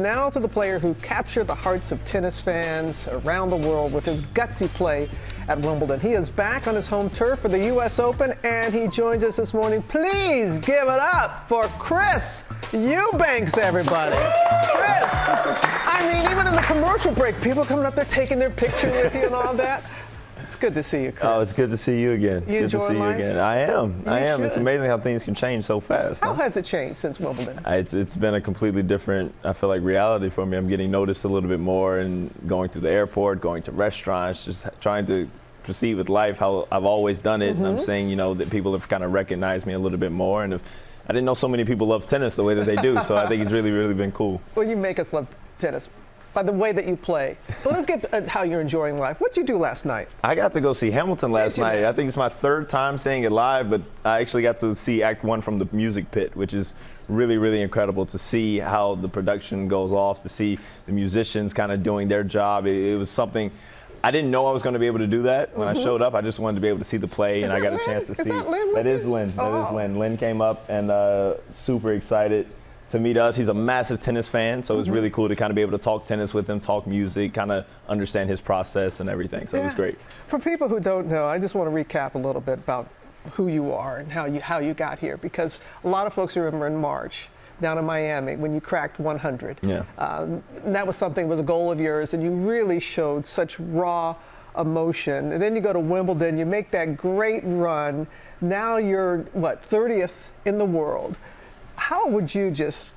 Now to the player who captured the hearts of tennis fans around the world with his gutsy play at Wimbledon. He is back on his home turf for the U.S. Open, and he joins us this morning. Please give it up for Chris Eubanks, everybody. Chris, I mean, even in the commercial break, people coming up there taking their picture with you and all that. It's good to see you, Chris. Oh, it's good to see you again. You good to see life? you again. I am. Should. It's amazing how things can change so fast. How has it changed since Wimbledon? It's been a completely different, I feel like, reality for me. I'm getting noticed a little bit more and going to the airport, going to restaurants, just trying to proceed with life how I've always done it. And I'm saying, that people have kind of recognized me a little bit more. And I didn't know so many people love tennis the way that they do. So I think it's really, really been cool. Well, you make us love tennis by the way that you play. But let's get at how you're enjoying life. What did you do last night? I got to go see Hamilton last night. I think it's my third time seeing it live, but I actually got to see Act 1 from the music pit, which is really, really incredible to see how the production goes off, to see the musicians kind of doing their job. It was something I didn't know I was going to be able to do that. When I showed up, I just wanted to be able to see the play, and I got a chance to see. That is Lynn. That is Lynn. Lynn came up and super excited to meet us. He's a massive tennis fan, so it was really cool to kind of be able to talk tennis with him, talk music, kind of understand his process and everything. So it was great. For people who don't know, I just want to recap a little bit about who you are and how you got here, because a lot of folks remember in March down in Miami when you cracked 100. Yeah. That was something, was a goal of yours, and you really showed such raw emotion. And then you go to Wimbledon, you make that great run. Now you're, what, 30th in the world. How would you just,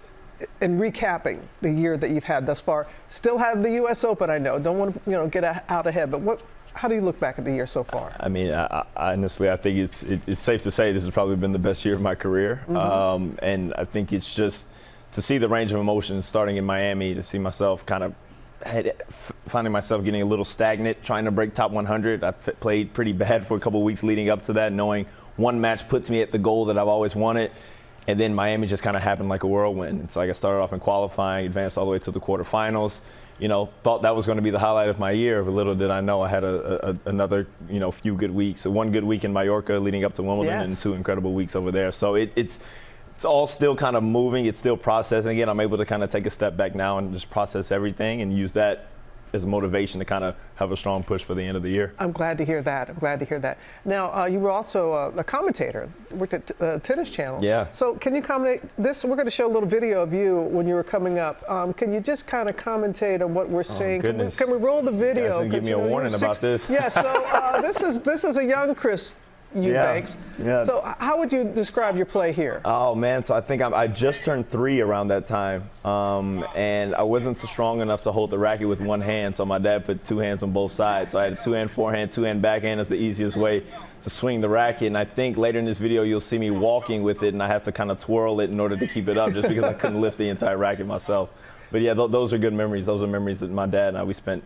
in recapping the year that you've had thus far, still have the U.S. Open, I know, don't want to get out ahead, but how do you look back at the year so far? I mean, honestly, I think it's safe to say this has probably been the best year of my career. And I think it's just to see the range of emotions starting in Miami, to see myself kind of finding myself getting a little stagnant, trying to break top 100. I played pretty bad for a couple of weeks leading up to that, knowing one match puts me at the goal that I've always wanted. And then Miami just kind of happened like a whirlwind. It's like I started off in qualifying, advanced all the way to the quarterfinals. Thought that was going to be the highlight of my year, but little did I know I had another, few good weeks. So one good week in Mallorca leading up to Wimbledon, and 2 incredible weeks over there. So it's all still kind of moving. It's still processing. Again, I'm able to kind of take a step back now and just process everything and use that as motivation to kind of have a strong push for the end of the year. I'm glad to hear that. Now, you were also a commentator, worked at Tennis Channel. Yeah. So can you commentate this? We're going to show a little video of you when you were coming up. Can you just kind of commentate on what we're seeing? Goodness. Can we roll the video? You guys didn't give me a warning about this. Yeah, so this is a young Chris Eubanks. Yeah. So how would you describe your play here? Oh, man, so I think I just turned 3 around that time, and I wasn't so strong enough to hold the racket with one hand, so my dad put 2 hands on both sides. So I had a 2-hand forehand, 2-hand backhand as the easiest way to swing the racket, and I think later in this video you'll see me walking with it, and I have to kind of twirl it in order to keep it up just because I couldn't lift the entire racket myself. But yeah, those are good memories. Those are memories that my dad and I, we spent,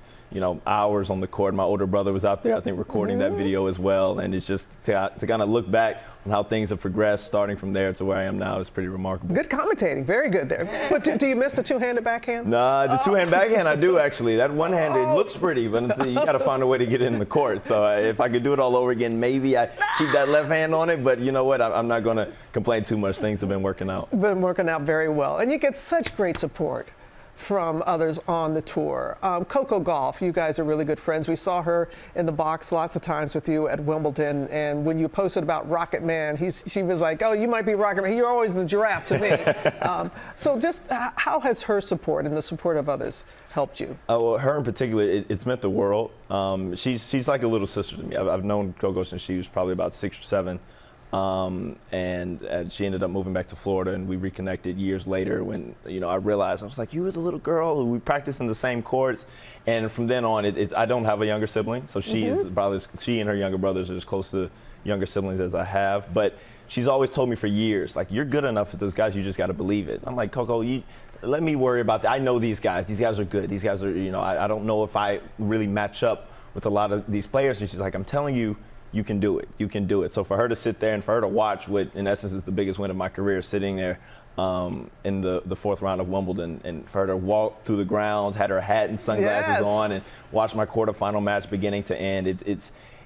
hours on the court. My older brother was out there, I think, recording that video as well. And it's just to kind of look back on how things have progressed, starting from there to where I am now, is pretty remarkable. Good commentating, very good there. But do you miss the 2-handed backhand? Nah, the 2-hand backhand I do, actually. That one-handed looks pretty, but you got to find a way to get it in the court. So if I could do it all over again, maybe I keep that left hand on it. But you know what? I'm not going to complain too much. Things have been working out. Been working out very well. And you get such great support from others on the tour. Coco Gauff, you guys are really good friends. We saw her in the box lots of times with you at Wimbledon, and when you posted about Rocket Man, she was like, oh, you might be Rocket Man. You're always the giraffe to me. So just how has her support and the support of others helped you? Well, her in particular, it's meant the world. She's like a little sister to me. I've known Coco since she was probably about 6 or 7. And she ended up moving back to Florida, and we reconnected years later when, I realized, I was like, you were the little girl, we practiced in the same courts. And from then on, I don't have a younger sibling, so she and her younger brothers are as close to younger siblings as I have. But she's always told me for years, like, you're good enough with those guys, you just got to believe it. I'm like, Coco, let me worry about that. I know these guys. These guys are good. These guys are, I don't know if I really match up with a lot of these players. And she's like, I'm telling you, you can do it. You can do it. So for her to sit there and for her to watch what, in essence, is the biggest win of my career, sitting there in the 4th round of Wimbledon, and for her to walk through the grounds, had her hat and sunglasses on, and watch my quarterfinal match beginning to end.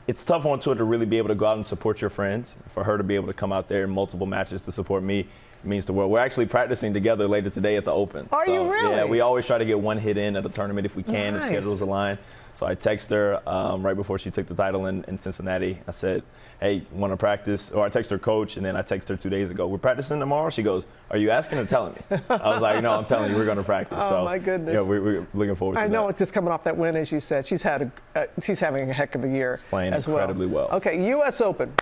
It's tough on tour to really be able to go out and support your friends. For her to be able to come out there in multiple matches to support me, means the world. We're actually practicing together later today at the Open. Are you really? Yeah, we always try to get one hit in at a tournament if we can, Nice. if schedules align. So I text her right before she took the title in Cincinnati. I said, hey, want to practice? Or I text her coach, and then I text her 2 days ago. We're practicing tomorrow? She goes, are you asking or telling me? I was like, no, I'm telling you, we're going to practice. Oh, so, my goodness. Yeah, we're looking forward to that. I know, just coming off that win, as you said, she's having a heck of a year Playing as incredibly well. Okay, U.S. Open.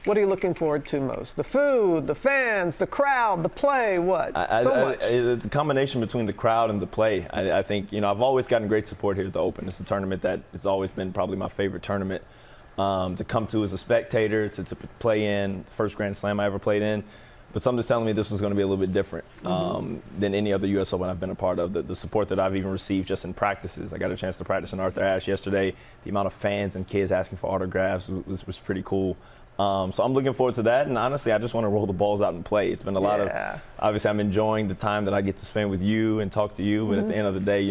What are you looking forward to most? The food, the fans, the crowd, the play, what? So much. It's a combination between the crowd and the play. I think, I've always gotten great support here at the Open. It's a tournament that has always been probably my favorite tournament to come to as a spectator, to play in, first Grand Slam I ever played in. But something's telling me this was going to be a little bit different than any other U.S. Open I've been a part of. The support that I've even received just in practices. I got a chance to practice in Arthur Ashe yesterday. The amount of fans and kids asking for autographs was pretty cool. So I'm looking forward to that, and honestly, I just want to roll the balls out and play. It's been a lot of, obviously, I'm enjoying the time that I get to spend with you and talk to you, but at the end of the day,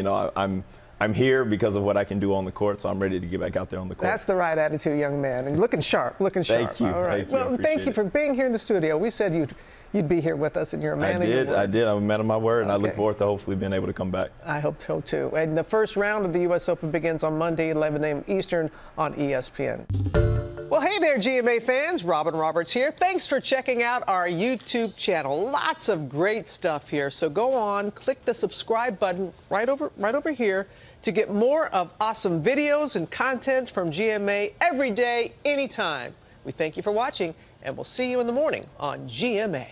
I'm here because of what I can do on the court, so I'm ready to get back out there on the court. That's the right attitude, young man, and looking sharp, looking sharp. Thank you. All right. Well, thank you for being here in the studio. We said you'd be here with us, and you're a man of your word. I did. I'm a man of my word, and I look Okay. forward to hopefully being able to come back. I hope so, too. And the first round of the U.S. Open begins on Monday, 11 a.m. Eastern on ESPN. Well, hey there, GMA fans. Robin Roberts here. Thanks for checking out our YouTube channel. Lots of great stuff here. So go on, click the subscribe button right over here to get more of awesome videos and content from GMA every day, anytime. We thank you for watching, and we'll see you in the morning on GMA.